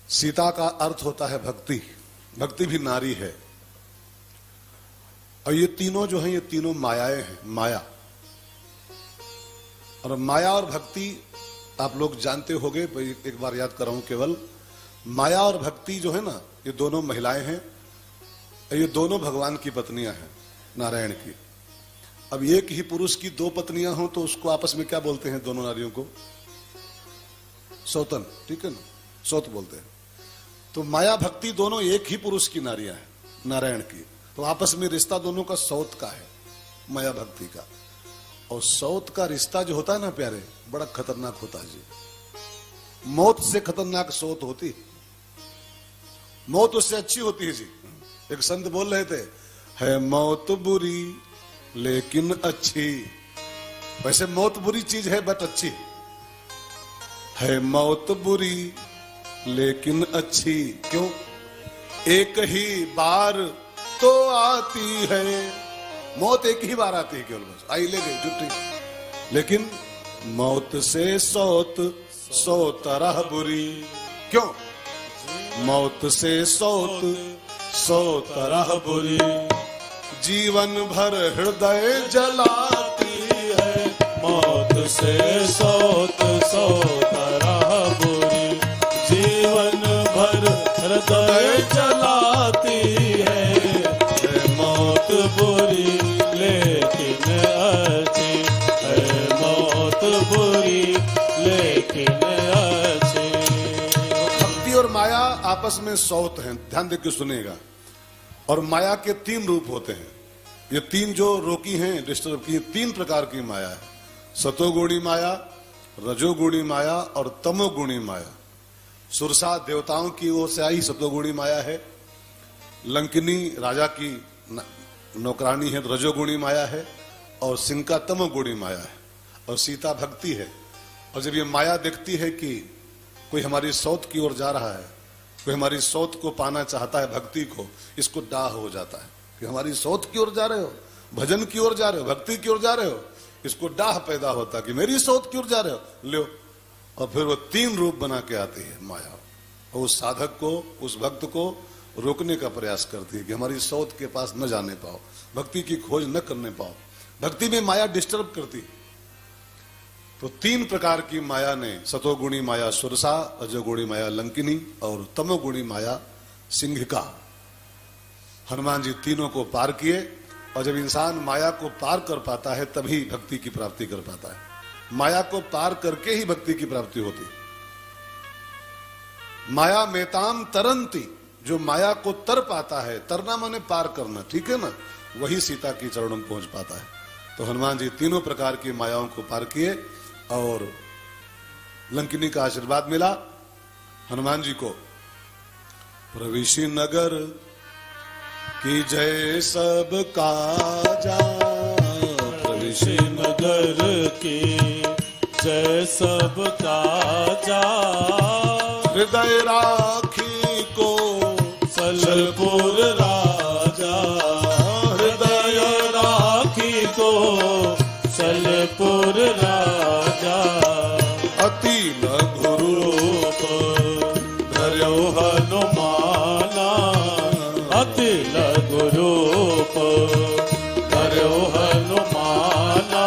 सीता का अर्थ होता है भक्ति। भक्ति भी नारी है। और ये तीनों जो हैं, ये तीनों मायाएं हैं। माया और भक्ति आप लोग जानते होंगे, एक बार याद कराऊं केवल। माया और भक्ति जो है ना, ये दोनों महिलाएं हैं। ये दोनों भगवान की पत्नियां हैं, नारायण की। अब एक ही पुरुष की दो पत्नियां हों तो उसको आपस में क्या बोलते हैं? दोनों नारियों को सौतन, ठीक है ना, सौत बोलते हैं। तो माया भक्ति दोनों एक ही पुरुष की नारियां हैं, नारायण की। तो आपस में रिश्ता दोनों का सौत का है, माया भक्ति का। और सौत का रिश्ता जो होता है ना प्यारे, बड़ा खतरनाक होता है जी। मौत से खतरनाक सौत होती, मौत उससे अच्छी होती है जी। एक संत बोल रहे थे, है मौत बुरी लेकिन अच्छी। वैसे मौत बुरी चीज है बट अच्छी है। मौत बुरी लेकिन अच्छी क्यों? एक ही बार तो आती है। मौत एक ही बार आती है केवल, बस आई ले गई जुटी। लेकिन मौत से सौत सौ तरह बुरी। क्यों? मौत से सौत सौ तरह बुरी। जीवन भर हृदय जलाती है। मौत से सौत सौ तरह बुरी। जीवन भर हृदय जलाती है। मौत बुरी लेकिन अच्छी है। मौत बुरी लेकिन अच्छी। भक्ति और माया आपस में सौत हैं, ध्यान देकर सुनेगा। और माया के तीन रूप होते हैं। ये तीन जो रोकी हैं, डिस्टर्ब की, तीन प्रकार की माया है। सतोगुणी माया, रजोगुणी माया और तमोगुणी माया। सुरसा देवताओं की ओर से आई सतोगुणी माया है। लंकिनी राजा की नौकरानी है, रजोगुणी माया है। और सिंका तमोगुणी माया है। और सीता भक्ति है। और जब ये माया देखती है कि कोई हमारी सौत की ओर जा रहा है, कोई हमारी सौत को पाना चाहता है, भक्ति को, इसको डाह हो जाता है कि हमारी सौत की ओर जा रहे हो, भजन की ओर जा रहे हो, भक्ति की ओर जा रहे हो। इसको डाह पैदा होता कि मेरी सौत की ओर जा रहे हो, लो। और फिर वो तीन रूप बना के आती है माया। और उस साधक को, उस भक्त को रोकने का प्रयास करती है कि हमारी सौत के पास न जाने पाओ, भक्ति की खोज न करने पाओ। भक्ति में माया डिस्टर्ब करती है। तो तीन प्रकार की माया ने, सतोगुणी माया सुरसा, रजोगुणी माया लंकिनी और तमोगुणी माया सिंहिका, हनुमान जी तीनों को पार किए। और जब इंसान माया को पार कर पाता है तभी भक्ति की प्राप्ति कर पाता है। माया को पार करके ही भक्ति की प्राप्ति होती है। माया मेताम तरंती, जो माया को तर पाता है, तरना माने पार करना, ठीक है ना, वही सीता की चरणों में पहुंच पाता है। तो हनुमान जी तीनों प्रकार की मायाओं को पार किए और लंकिनी का आशीर्वाद मिला हनुमान जी को। प्रविशि नगर की जय सब काजा। प्रविशि नगर की जय सब काजा। हृदय राखी को सलपुर राजा। हृदय राखी को सलपुर राजा। अति लघु रूप धर्यो हनुमाना। अति लघु रूप धर्यो हनुमाना।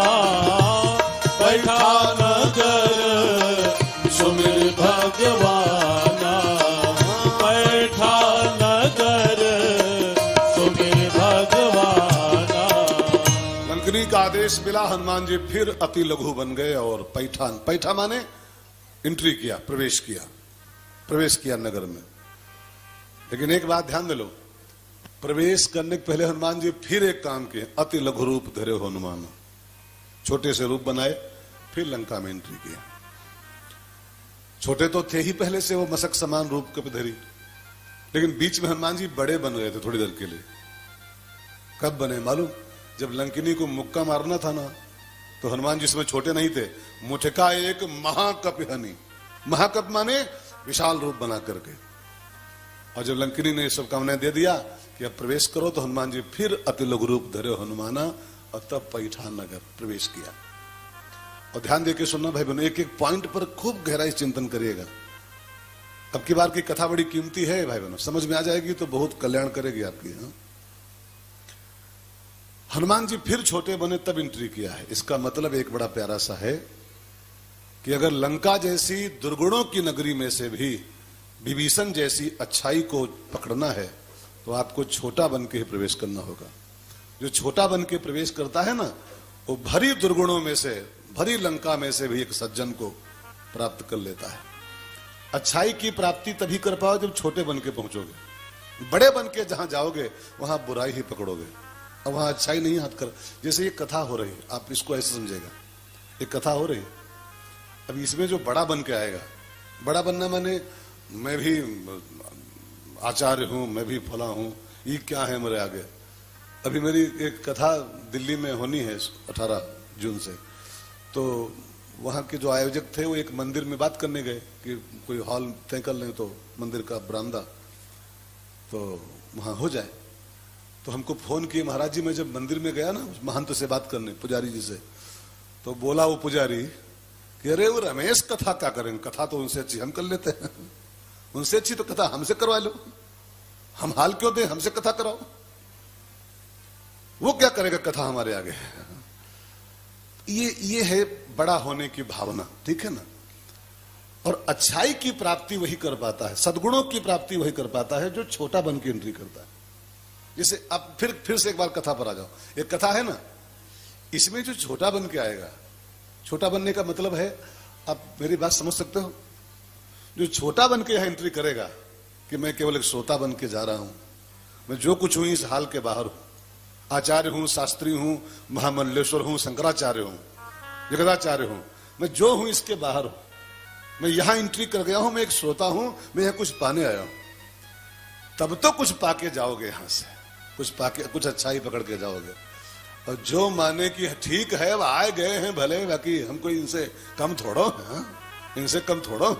बैठा नगर सुमिर भगवाना। बैठा नगर सुमिर भगवाना। लंकिनी का आदेश मिला, हनुमान जी फिर अति लघु बन गए और पैठा माने एंट्री किया, प्रवेश किया नगर में। लेकिन एक बात ध्यान दे लो, प्रवेश करने के पहले हनुमान जी फिर एक काम किए, अति लघु रूप धरे हनुमान। छोटे से रूप बनाए, फिर लंका में एंट्री किया। छोटे तो थे ही पहले से, वो मशक समान रूप कब धरी, लेकिन बीच में हनुमान जी बड़े बन गए थे थोड़ी देर के लिए। कब बने मालूम? जब लंकिनी को मुक्का मारना था ना, तो हनुमान जी इसमें छोटे नहीं थे। मुठका एक महाकपिहनी, महाकप माने विशाल रूप बना करके। और जब लंकिनी ने शुभकामनाएं दे दिया कि अब प्रवेश करो, तो हनुमान जी फिर अति लघु रूप धरे हनुमाना और तब पैठान नगर प्रवेश किया। और ध्यान देके सुनना भाई बहनों, एक एक पॉइंट पर खूब गहराई चिंतन करिएगा। अब की बार की कथा बड़ी कीमती है भाई बहनों, समझ में आ जाएगी तो बहुत कल्याण करेगी आपकी। हाँ? हनुमान जी फिर छोटे बने तब एंट्री किया है। इसका मतलब एक बड़ा प्यारा सा है कि अगर लंका जैसी दुर्गुणों की नगरी में से भी विभीषण जैसी अच्छाई को पकड़ना है तो आपको छोटा बन के ही प्रवेश करना होगा। जो छोटा बन के प्रवेश करता है ना, वो भरी दुर्गुणों में से, भरी लंका में से भी एक सज्जन को प्राप्त कर लेता है। अच्छाई की प्राप्ति तभी कर पाओ जब छोटे बन के पहुंचोगे। बड़े बन के जहां जाओगे वहां बुराई ही पकड़ोगे, अब वहां अच्छाई नहीं हाथ कर। जैसे ये कथा हो रही है, आप इसको ऐसे समझेगा, एक कथा हो रही है, अब इसमें जो बड़ा बन के आएगा, बड़ा बनना माने मैं भी आचार्य हूं, मैं भी फला हूं, ये क्या है मेरे आगे। अभी मेरी एक कथा दिल्ली में होनी है 18 जून से, तो वहां के जो आयोजक थे वो एक मंदिर में बात करने गए कि कोई हॉल तय कर लें तो मंदिर का बरामदा तो वहां हो जाए। तो हमको फोन किए, महाराज जी मैं जब मंदिर में गया ना महंत से बात करने, पुजारी जी से, तो बोला वो पुजारी कि अरे वो रमेश कथा क्या करेंगे, कथा तो उनसे अच्छी हम कर लेते हैं, उनसे अच्छी तो कथा हमसे करवा लो, हम हाल क्यों दें, हमसे कथा कराओ, वो क्या करेगा कथा हमारे आगे। ये है बड़ा होने की भावना, ठीक है ना। और अच्छाई की प्राप्ति वही कर पाता है, सद्गुणों की प्राप्ति वही कर पाता है जो छोटा बन के एंट्री करता है। जैसे अब फिर से एक बार कथा पर आ जाओ। एक कथा है ना, इसमें जो छोटा बन के आएगा, छोटा बनने का मतलब है, आप मेरी बात समझ सकते हो, जो छोटा बन के यहां एंट्री करेगा कि मैं केवल एक श्रोता बन के जा रहा हूं, मैं जो कुछ हूं इस हाल के बाहर हूं, आचार्य हूं, शास्त्री हूं, महामल्लेश्वर हूं, शंकराचार्य हूं, जगदाचार्य हूं, मैं जो हूं इसके बाहर हूं, मैं यहां एंट्री कर गया हूं, मैं एक श्रोता हूं, मैं यहां कुछ पाने आया हूं। तब तो कुछ पाके जाओगे, यहां से कुछ पाके, कुछ अच्छाई पकड़ के जाओगे। और जो माने कि ठीक है वो आए गए हैं भले, बाकी हमको इनसे कम थोड़ो, इनसे कम थोड़ो,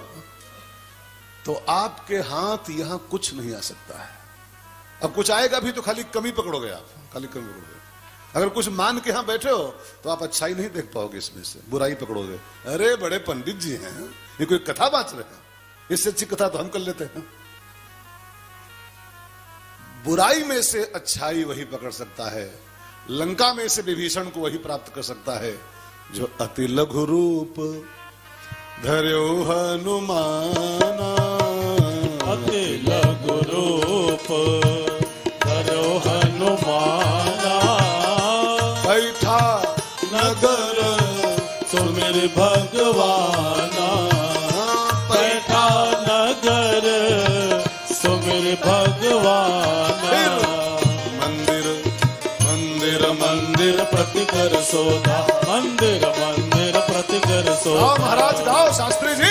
तो आपके हाथ यहां कुछ नहीं आ सकता है। अब कुछ आएगा भी तो खाली कमी पकड़ोगे आप, खाली कमी पकड़ोगे। अगर कुछ मान के यहां बैठे हो तो आप अच्छाई नहीं देख पाओगे, इसमें से बुराई पकड़ोगे। अरे बड़े पंडित जी हैं, ये कोई कथा बात रहे हैं, इससे अच्छी कथा तो हम कर लेते हैं। बुराई में से अच्छाई वही पकड़ सकता है, लंका में से विभीषण को वही प्राप्त कर सकता है जो अति लघु रूप धर्यो हनुमाना, अति लघु रूप धर्यो हनुमाना, बैठा नगर सुमिर भगवाना, बैठा नगर सुमिर भगवाना। मंदिर मंदिर मंदिर प्रति कर सोधा, मंदिर मंदिर प्रति कर सोधा। महाराज गाओ, शास्त्री जी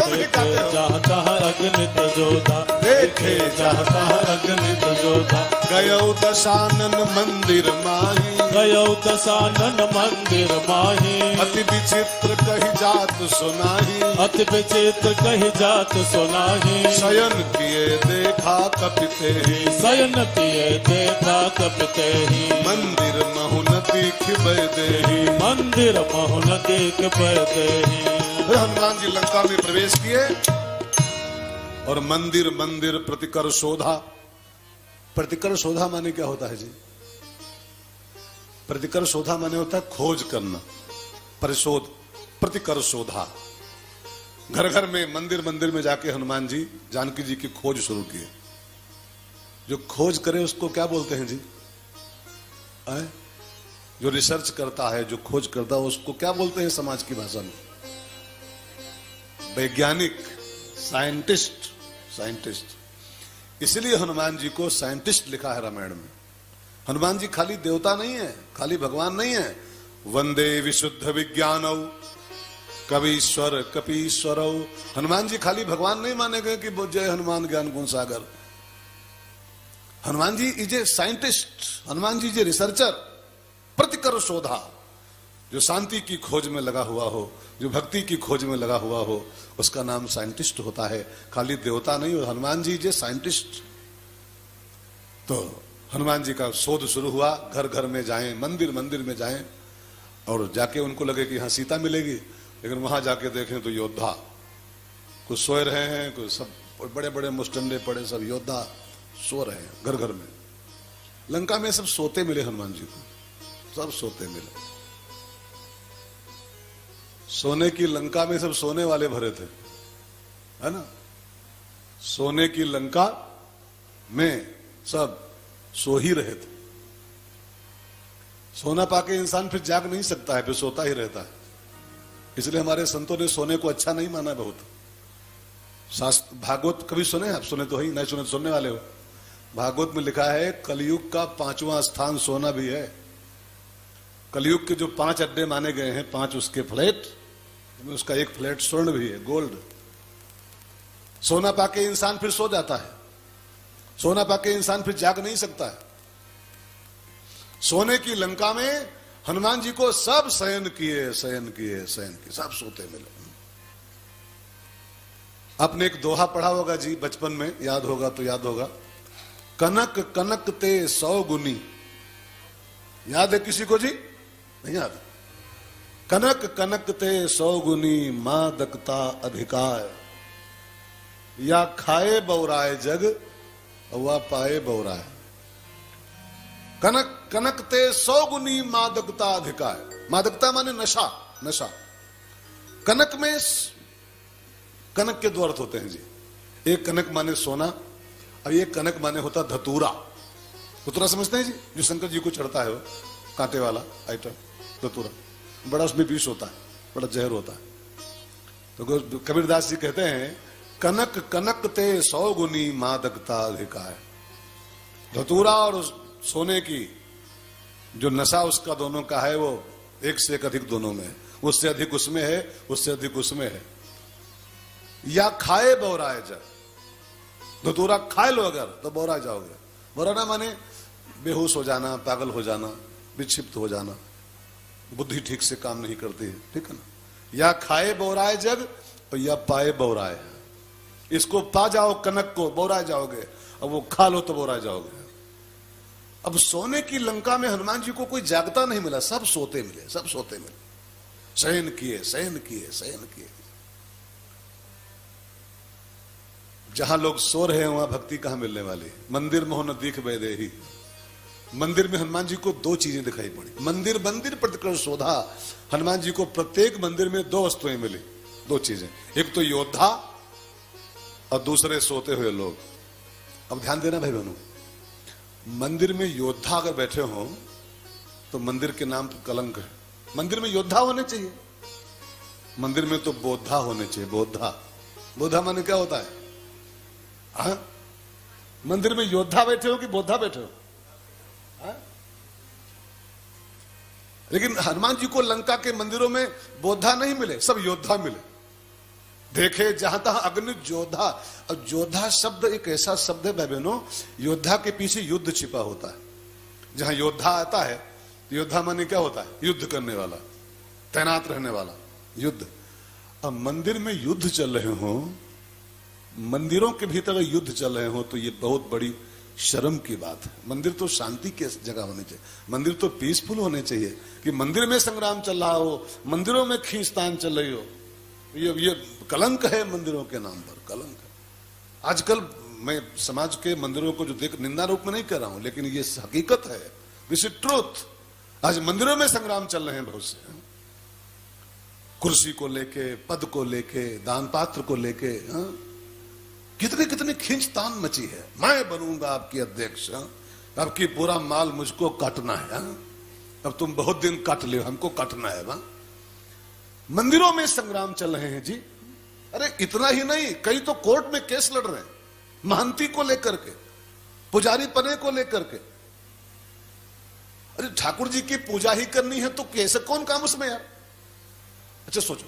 देखे चाहता अग्नित जोधा, देखे चाहता अग्नित जोधा। गयो दशानन मंदिर माही, गयो दशानन मंदिर माही, अति विचित्र कही जात सुनाही, अति विचित्र कही जात सुनाही। शयन किए देखा कपिते ही, शयन किए देखा कपिते ही। मंदिर महुनती खिबय देही, मंदिर महुनती खिबय देही। हनुमान जी लंका में प्रवेश किए और मंदिर मंदिर प्रतिकर शोधा। प्रतिकर शोधा माने क्या होता है जी? प्रतिकर शोधा माने होता है खोज करना, परिशोध, प्रतिकर शोधा। घर घर में, मंदिर मंदिर में जाके हनुमान जी जानकी जी की खोज शुरू की। जो खोज करे उसको क्या बोलते हैं जी? जो रिसर्च करता है, जो खोज करता है, उसको क्या बोलते हैं समाज की भाषा में? वैज्ञानिक, साइंटिस्ट, साइंटिस्ट। इसलिए हनुमान जी को साइंटिस्ट लिखा है रामायण में। हनुमान जी खाली देवता नहीं है, खाली भगवान नहीं है। वंदे विशुद्ध विज्ञानौ कवीश्वर कपीश्वरौ। हनुमान जी खाली भगवान नहीं माने गए कि जय हनुमान ज्ञान गुण सागर। Hanuman ji is a scientist, Hanuman ji is a researcher. प्रतिकर शोधा, जो शांति की खोज में लगा हुआ हो, जो भक्ति की खोज में लगा हुआ हो, उसका नाम साइंटिस्ट होता है, खाली देवता नहीं। और हनुमान जी जे साइंटिस्ट। तो हनुमान जी का शोध शुरू हुआ, घर घर में जाएं, मंदिर मंदिर में जाएं, और जाके उनको लगे कि यहां सीता मिलेगी, लेकिन वहां जाके देखें तो योद्धा कुछ सोए रहे हैं, कुछ सब बड़े बड़े मुस्टंडे पड़े, सब योद्धा सो रहे हैं घर घर में। लंका में सब सोते मिले हनुमान जी को, सब सोते मिले। सोने की लंका में सब सोने वाले भरे थे, है ना। सोने की लंका में सब सो ही रहे थे। सोना पाके इंसान फिर जाग नहीं सकता है, फिर सोता ही रहता है। इसलिए हमारे संतों ने सोने को अच्छा नहीं माना बहुत। शास्त्र भागवत कभी सुने आप? सुने तो ही नहीं, सुने तो सुनने वाले हो। भागवत में लिखा है कलयुग का 5वां स्थान सोना भी है। कलयुग के जो 5 अड्डे माने गए हैं, 5 उसके फ्लैट, उसका एक फ्लैट स्वर्ण भी है, गोल्ड। सोना पाके इंसान फिर सो जाता है, सोना पाके इंसान फिर जाग नहीं सकता है। सोने की लंका में हनुमान जी को सब शयन किए, शयन किए, शयन किए, सब सोते मिले। आपने एक दोहा पढ़ा होगा जी बचपन में, याद होगा तो याद होगा, कनक कनक ते 100 गुनी। याद है किसी को जी? नहीं याद? कनक कनक ते 100 गुनी मादकता अधिकार, या खाए बौराए जग वा पाए बौराए। कनक कनक ते 100 गुनी मादकता अधिकार। मादकता माने नशा, नशा। कनक में कनक के 2 अर्थ होते हैं जी। एक कनक माने सोना, और एक कनक माने होता धतूरा। धतूरा समझते हैं जी? जो शंकर जी को चढ़ता है, वो कांटे वाला आइटम धतूरा, बड़ा उसमें विष होता है, बड़ा जहर होता है। तो कबीरदास जी कहते हैं कनक कनक ते 100 गुनी मादकता अधिकार। धतूरा और सोने की जो नशा उसका दोनों का है, वो एक से एक अधिक दोनों में है। उससे अधिक उसमें है, उससे अधिक उसमें है। या खाए बौराए जग। धतूरा खा लो अगर तो बौरा जाओगे। बौराना माने बेहोश हो जाना, पागल हो जाना, विक्षिप्त हो जाना, बुद्धि ठीक से काम नहीं करती है, ठीक है ना। या खाए बौराए जग और या पाए बौराए। इसको पा जाओ कनक को, बौरा जाओगे, और वो खा लो तो बौरा जाओगे। अब सोने की लंका में हनुमान जी को कोई जागता नहीं मिला, सब सोते मिले, सब सोते मिले। शयन किए, शयन किए, शयन किए। जहां लोग सो रहे हैं वहां भक्ति कहां मिलने वाली? मंदिर मोह न दिख बैदे ही। मंदिर में हनुमान जी को 2 चीजें दिखाई पड़ी। मंदिर मंदिर प्रतिकर शोधा। हनुमान जी को प्रत्येक मंदिर में 2 वस्तुएं मिली, 2 चीजें। एक तो योद्धा और दूसरे सोते हुए लोग। अब ध्यान देना भाई बहनों, मंदिर में योद्धा अगर बैठे हो तो मंदिर के नाम पर कलंक है। मंदिर में योद्धा होने चाहिए, मंदिर में तो बोधा होने चाहिए। बोधा, बोधा माने क्या होता है? हाँ? मंदिर में योद्धा बैठे हो कि बोधा बैठे हो? हाँ? लेकिन हनुमान जी को लंका के मंदिरों में बोधा नहीं मिले, सब योद्धा मिले। देखे जहां तहां अग्नि जोधा। और जोधा शब्द एक ऐसा शब्द है भाई बहनों, योद्धा के पीछे युद्ध छिपा होता है। जहां योद्धा आता है, योद्धा माने क्या होता है? युद्ध करने वाला, तैनात रहने वाला, युद्ध। अब मंदिर में युद्ध चल रहे हो, मंदिरों के भीतर युद्ध चल रहे हो, तो ये बहुत बड़ी शर्म की बात है। मंदिर तो शांति की जगह होनी चाहिए, मंदिर तो पीसफुल होने चाहिए। कि मंदिर में संग्राम चल रहा हो, मंदिरों में खींचतान चल रही हो, ये कलंक है मंदिरों के नाम पर, कलंक है। आजकल मैं समाज के मंदिरों को जो देख, निंदा रूप में नहीं कर रहा हूं, लेकिन ये हकीकत है, दिस इज ट्रूथ। आज मंदिरों में संग्राम चल रहे हैं बहुत से, कुर्सी को लेके, पद को लेके, दान पात्र को लेके। कितनी कितनी खींचतान मची है। मैं बनूंगा आपकी अध्यक्ष, आपकी पूरा माल मुझको काटना है। अब तुम बहुत दिन काट ले, हमको काटना है। वहां मंदिरों में संग्राम चल रहे हैं जी। अरे इतना ही नहीं, कई तो कोर्ट में केस लड़ रहे हैं, महंती को लेकर के, पुजारी पने को लेकर के। अरे ठाकुर जी की पूजा ही करनी है तो केस कौन काम उसमें यार? अच्छा सोचो,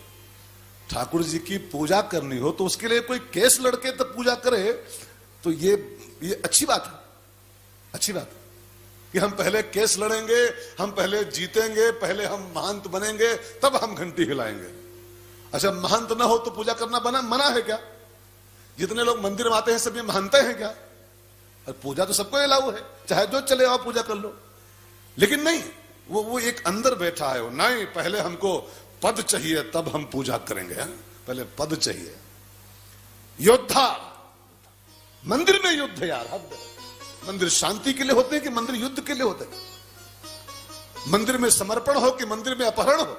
ठाकुर जी की पूजा करनी हो तो उसके लिए कोई केस लड़के तब पूजा करे, तो ये अच्छी बात है, अच्छी बात है कि हम पहले केस लड़ेंगे, हम पहले जीतेंगे, पहले हम महंत बनेंगे, तब हम घंटी हिलाएंगे। अच्छा महंत ना हो तो पूजा करना मना है क्या? जितने लोग मंदिर में आते हैं सब ये मानते हैं क्या? और पूजा तो सबको अलाउ है, चाहे जो चले आओ पूजा कर लो। लेकिन नहीं, वो एक अंदर बैठा है, वो नहीं पहले हमको पद चाहिए तब हम पूजा करेंगे। पहले पद चाहिए। योद्धा मंदिर में युद्ध यार, हद है। मंदिर शांति के लिए होते हैं कि मंदिर युद्ध के लिए होते हैं? मंदिर में समर्पण हो कि मंदिर में अपहरण हो?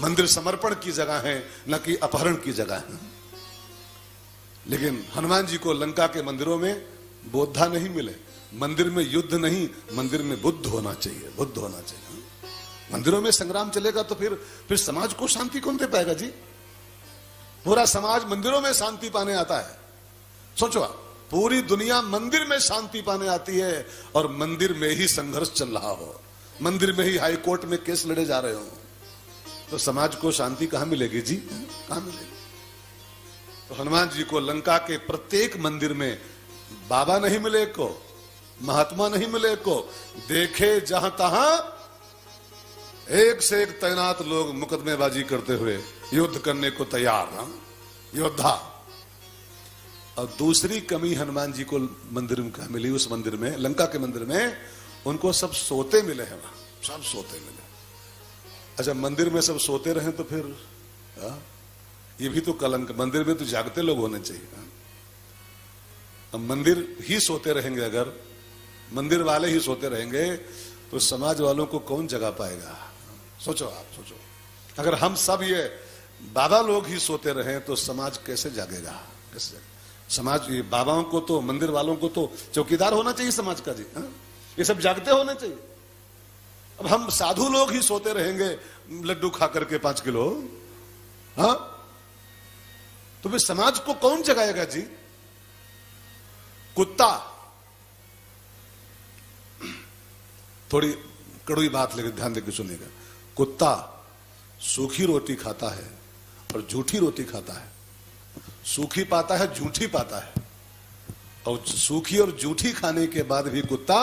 मंदिर समर्पण की जगह है, न कि अपहरण की जगह है। लेकिन हनुमान जी को लंका के मंदिरों में बोधा नहीं मिले। मंदिर में युद्ध नहीं, मंदिर में बुद्ध होना चाहिए, बुद्ध होना चाहिए। मंदिरों में संग्राम चलेगा तो फिर समाज को शांति कौन दे पाएगा जी? पूरा समाज मंदिरों में शांति पाने आता है। सोचो आप, पूरी दुनिया मंदिर में शांति पाने आती है और मंदिर में ही संघर्ष चल रहा हो, मंदिर में ही हाई कोर्ट में केस लड़े जा रहे हो, तो समाज को शांति कहां मिलेगी जी? कहां मिलेगी? तो हनुमान जी को लंका के प्रत्येक मंदिर में बाबा नहीं मिले को, महात्मा नहीं मिले को, देखे जहां तहां एक से एक तैनात लोग मुकदमेबाजी करते हुए युद्ध करने को तैयार, योद्धा। और दूसरी कमी हनुमान जी को मंदिर में मिली, उस मंदिर में, लंका के मंदिर में उनको सब सोते मिले हैं, वहां सब सोते मिले। अच्छा, मंदिर में सब सोते रहे तो फिर ये भी तो कलंक। मंदिर में तो जागते लोग होने चाहिए। अब मंदिर ही सोते रहेंगे, अगर मंदिर वाले ही सोते रहेंगे तो समाज वालों को कौन जगा पाएगा? सोचो आप, सोचो, अगर हम सब ये बाबा लोग ही सोते रहे तो समाज कैसे जागेगा? कैसे जागेगा समाज? ये बाबाओं को तो, मंदिर वालों को तो चौकीदार होना चाहिए समाज का जी। ये सब जागते होने चाहिए। अब हम साधु लोग ही सोते रहेंगे लड्डू खा करके 5 किलो, हाँ, तो फिर समाज को कौन जगाएगा जी? कुत्ता, थोड़ी कड़वी बात लेकिन ध्यान देकर सुनिएगा, कुत्ता सूखी रोटी खाता है और झूठी रोटी खाता है। सूखी पाता है, झूठी पाता है, और सूखी और झूठी खाने के बाद भी कुत्ता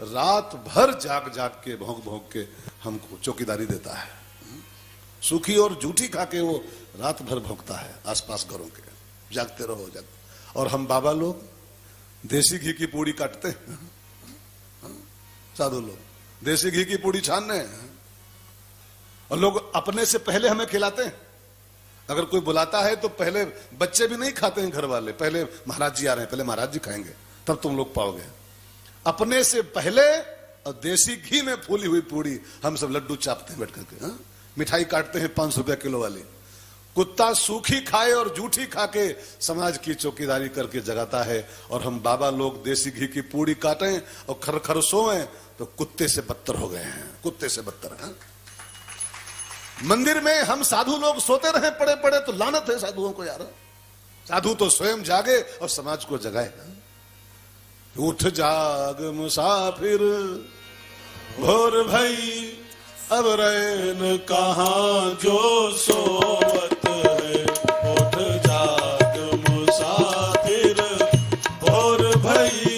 रात भर जाग जाग के, भौंक भौंक के हमको चौकीदारी देता है। सूखी और झूठी खा के वो रात भर भौंकता है आसपास घरों के, जागते रहो, जागते। और हम बाबा लोग देसी घी की पूड़ी काटते हैं, साधु लोग देसी घी की पूड़ी छान रहे हैं, और लोग अपने से पहले हमें खिलाते हैं। अगर कोई बुलाता है तो पहले बच्चे भी नहीं खाते हैं, घर वाले पहले महाराज जी आ रहे हैं, पहले महाराज जी खाएंगे तब तुम लोग पाओगे। अपने से पहले, और देसी घी में फूली हुई पूड़ी हम सब लड्डू चापते हैं बैठ करके, मिठाई काटते हैं 5 रुपया किलो वाली। कुत्ता सूखी खाए और झूठी खा के समाज की चौकीदारी करके जगाता है, और हम बाबा लोग देसी घी की पूड़ी काटें और खर खर सोएं तो कुत्ते से बदतर हो गए हैं, कुत्ते से बदतर है। मंदिर में हम साधु लोग सोते रहे पड़े पड़े तो लानत है साधुओं को यार। साधु तो स्वयं जागे और समाज को जगाए। उठ जाग मुसाफिर भोर भई, अब रैन कहाँ जो सोवत है। उठ जाग मुसाफिर भोर भई,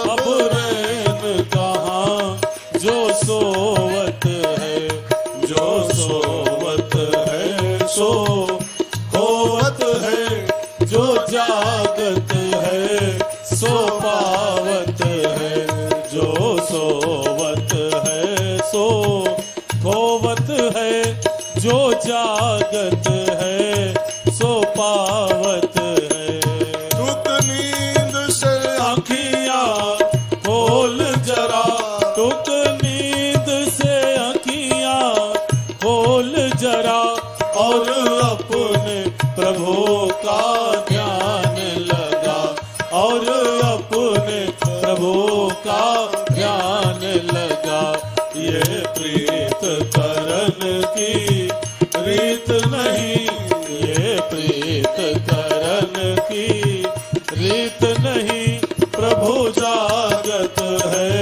अब रैन कहाँ जो सोवत है। जो सोवत है सो होवत है, जो जागत है सो पावत है। जो सोवत है सो होवत है, जो जागत है सो पावत है। टूक नींद से आँखियाँ खोल जरा, टूक नींद से आँखियाँ खोल जरा, और अपने प्रभु का ध्यान लगा, और अपने प्रभु का ध्यान लगा। ये प्रीत करन की रीत नहीं, ये प्रीत करन की रीत नहीं। प्रभु जागत है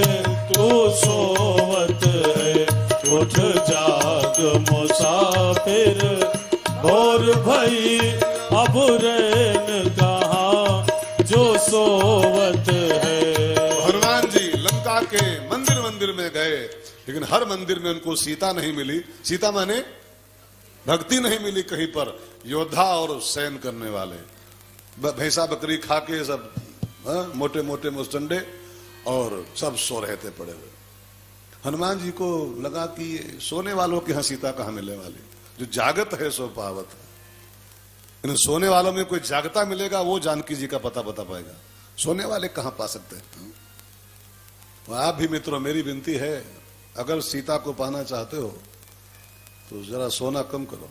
तू सोवत है। उठ जाग मुसाफिर भोर भई, अब रैन कहाँ जो सोवत है। हनुमान जी लंका के मंदिर मंदिर में गए, लेकिन हर मंदिर में उनको सीता नहीं मिली। सीता माने भक्ति नहीं मिली कहीं पर। योद्धा और सैन करने वाले, भैंसा बकरी खा के सब मोटे मोटे मुस्टंडे, और सब सो रहे थे पड़े हुए। हनुमान जी को लगा कि सोने वालों की यहाँ सीता कहाँ मिलने वाली, जो जागत है सो पावत है। इन सोने वालों में कोई जागता मिलेगा, वो जानकी जी का पता बता पाएगा। सोने वाले कहां पा सकते हैं? तो आप भी मित्रों, मेरी विनती है, अगर सीता को पाना चाहते हो तो जरा सोना कम करो।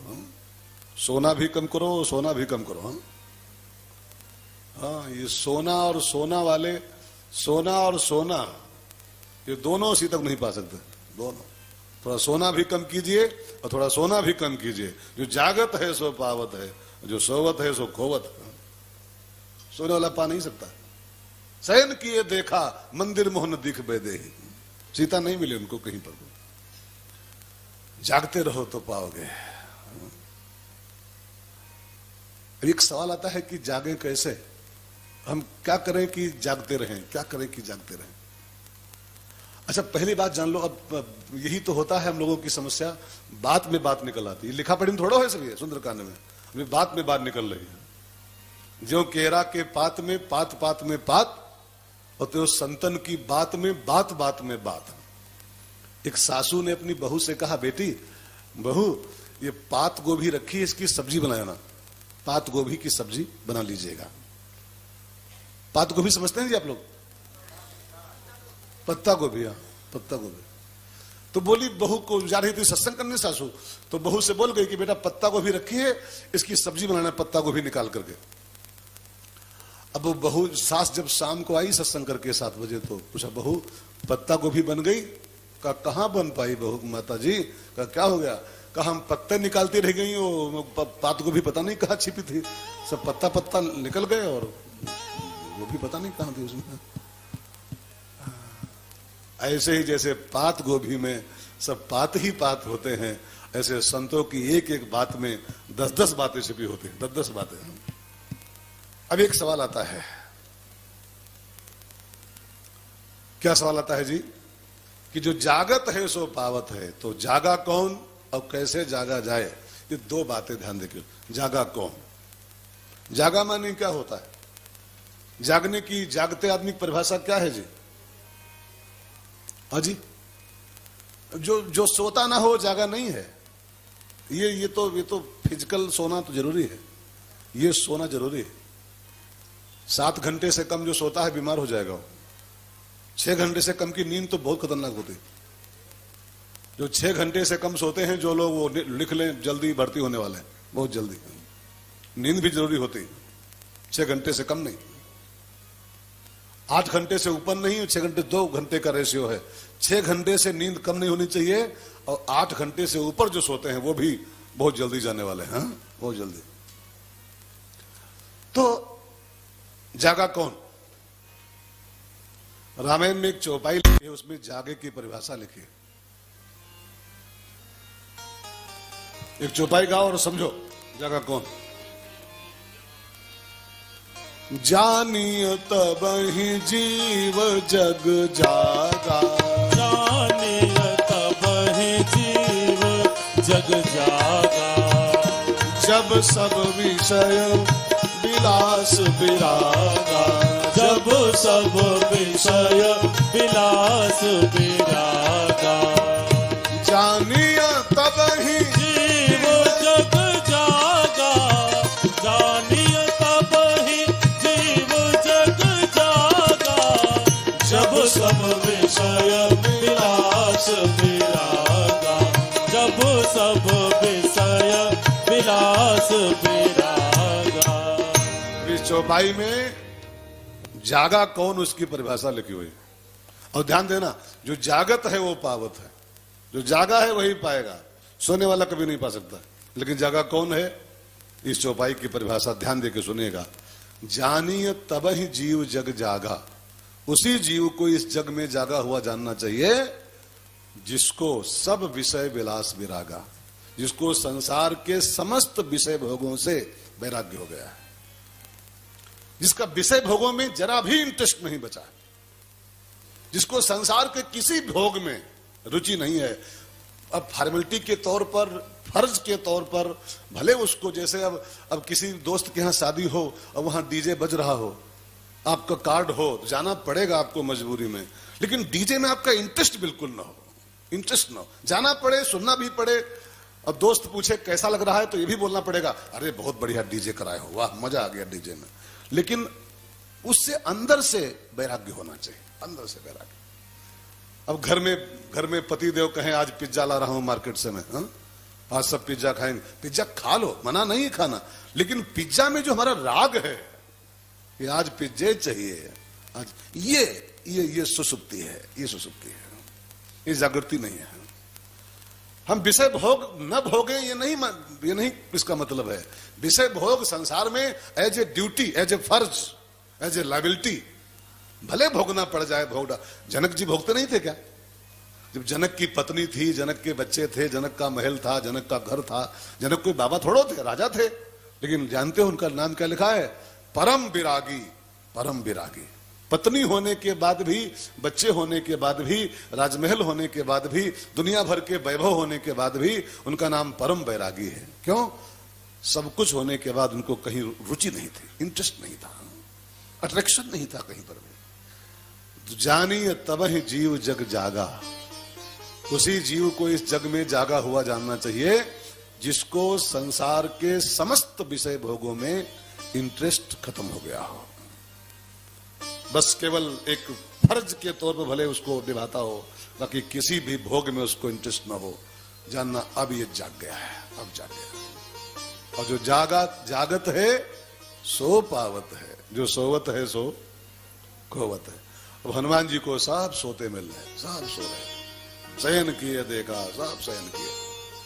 सोना भी कम करो, सोना भी कम करो। हाँ, ये सोना और सोना वाले, सोना और सोना, ये दोनों सीता को नहीं पा सकते। दोनों, थोड़ा सोना भी कम कीजिए और थोड़ा सोना भी कम कीजिए। जो जागत है सो पावत है, जो सोवत है सो खोवत। सोने वाला पा नहीं सकता। शयन किए देखा मंदिर मोहन दिख बेदे, सीता नहीं मिली उनको कहीं पर। जागते रहो तो पाओगे। एक सवाल आता है कि जागें कैसे? हम क्या करें कि जागते रहें? क्या करें कि जागते रहें? अच्छा, पहली बात जान लो, अब यही तो होता है हम लोगों की समस्या, बात में बात निकल आती है। लिखा पढ़ी में थोड़ा है सभी सुंदरकांड में, अभी बात में बात निकल रही है। जो केरा के पात में पात पात में पात, और तो संतन की बात में बात बात में बात। एक सासू ने अपनी बहू से कहा, बेटी बहू, ये पात गोभी रखी है, इसकी सब्जी बनाना, पात गोभी की सब्जी बना लीजिएगा। पात गोभी समझते हैं जी आप लोग? पत्ता गोभी। हाँ, पत्ता गोभी। तो बोली, बहू को जा रही थी सत्संग करने सासू, तो बहू से बोल गई कि बेटा पत्ता गोभी रखी है, इसकी सब्जी बनाना, पत्ता गोभी निकाल करके। अब वो बहू, सास जब शाम को आई सत्संग करके 7 बजे, तो पूछा, बहू पत्ता गोभी बन गई? का कहां बन पाई बहू माता जी? का क्या हो गया? कहा हम पत्ते निकालती रह गई, पात गोभी पता नहीं कहां छिपी थी, सब पत्ता पत्ता निकल गए और वो भी पता नहीं कहां थी उसमें। ऐसे ही जैसे पात गोभी में सब पात ही पात होते हैं, ऐसे संतों की एक एक बात में 10-10 बातें छिपी होती हैं, 10-10 बातें। अब एक सवाल आता है, क्या सवाल आता है जी? कि जो जागत है सो पावत है, तो जागा कौन और कैसे जागा जाए, ये 2 बातें ध्यान देखिए। जागा कौन? जागा माने क्या होता है? जागने की, जागते आदमी की परिभाषा क्या है जी? हाजी, जो सोता ना हो जागा नहीं है। ये तो फिजिकल सोना तो जरूरी है, ये सोना जरूरी है। 7 घंटे से कम जो सोता है बीमार हो जाएगा। 6 घंटे से कम की नींद तो बहुत खतरनाक होती है। जो 6 घंटे से कम सोते हैं जो लोग, वो लिख लें, जल्दी भर्ती होने वाले हैं, बहुत जल्दी। नींद भी जरूरी होती है, 6 घंटे से कम नहीं। 8 घंटे से ऊपर नहीं, 6 घंटे 2 घंटे का रेशियो है। 6 घंटे से नींद कम नहीं होनी चाहिए, और 8 घंटे से ऊपर जो सोते हैं वो भी बहुत जल्दी जाने वाले हैं, बहुत जल्दी। तो जागा कौन? रामायण में एक चौपाई लिखी है, उसमें जागे की परिभाषा लिखी है। एक चौपाई गाओ और समझो जागा कौन। जानिय तबहि जीव जग जागा, जानिय तबहि जीव जग जागा। जब सब विषय विलास विरागा, जब सब विषय विलास विरागा। जानिय तबहि जीव जग जागा, जानिय तबहि जीव जग जागा। जब सब विषय विलास विरागा, जब सब विषय विलास विरागा। इस चौपाई में जागा कौन, उसकी परिभाषा लिखी हुई। और ध्यान देना, जो जागत है वो पावत है, जो जागा है वही पाएगा, सोने वाला कभी नहीं पा सकता। लेकिन जागा कौन है, इस चौपाई की परिभाषा ध्यान देकर सुनिएगा। जानिय तबहि जीव जग जागा, उसी जीव को इस जग में जागा हुआ जानना चाहिए जिसको सब विषय विलास विरागा, जिसको संसार के समस्त विषय भोगों से वैराग्य हो गया है, जिसका विषय भोगों में जरा भी इंटरेस्ट नहीं बचा, जिसको संसार के किसी भोग में रुचि नहीं है। अब फॉर्मेलिटी के तौर पर, फर्ज के तौर पर, भले उसको, जैसे अब किसी दोस्त के यहाँ शादी हो और वहां डीजे बज रहा हो, आपका कार्ड हो तो जाना पड़ेगा आपको मजबूरी में, लेकिन डीजे में आपका इंटरेस्ट बिल्कुल ना हो, इंटरेस्ट ना हो, जाना पड़े, सुनना भी पड़े, अब दोस्त पूछे कैसा लग रहा है तो ये भी बोलना पड़ेगा, अरे बहुत बढ़िया डीजे कराए हो, वाह मजा आ गया डीजे में। लेकिन उससे अंदर से वैराग्य होना चाहिए, अंदर से वैराग्य। अब घर में पति देव कहें आज पिज्जा ला रहा हूं मार्केट से मैं, आज सब पिज्जा खाएंगे, पिज्जा खा लो, मना नहीं खाना, लेकिन पिज्जा में जो हमारा राग है कि आज पिज्जे चाहिए, आज ये सुसुप्ति है, ये सुसुप्ति है, ये जागृति नहीं है। हम विषय भोग न भोगे ये नहीं इसका मतलब है। विषय भोग संसार में as a duty, as a फर्ज, एज ए लायबिलिटी भले भोगना पड़ जाए, भोगना। जनक जी भोगते नहीं थे क्या? जब जनक की पत्नी थी, जनक के बच्चे थे, जनक का महल था, जनक का घर था, जनक कोई बाबा थोड़ो थे, राजा थे। लेकिन जानते हो उनका नाम क्या लिखा है? परम विरागी, परम विरागी। पत्नी होने के बाद भी, बच्चे होने के बाद भी, राजमहल होने के बाद भी, दुनिया भर के वैभव होने के बाद भी उनका नाम परम वैरागी है। क्यों? सब कुछ होने के बाद उनको कहीं रुचि नहीं थी, इंटरेस्ट नहीं था, अट्रैक्शन नहीं था कहीं पर भी। जानी तब ही जीव जग जागा, उसी जीव को इस जग में जागा हुआ जानना चाहिए जिसको संसार के समस्त विषय भोगों में इंटरेस्ट खत्म हो गया हो, बस केवल एक फर्ज के तौर पर भले उसको निभाता हो, बाकी किसी भी भोग में उसको इंटरेस्ट ना हो, जानना अब ये जाग गया है, अब जाग गया। और जो जागत है सो पावत है, जो सोवत है सो खोवत है। अब हनुमान जी को सब सोते मिल रहे, सब सो रहे, शयन किए देखा, सब शयन किए।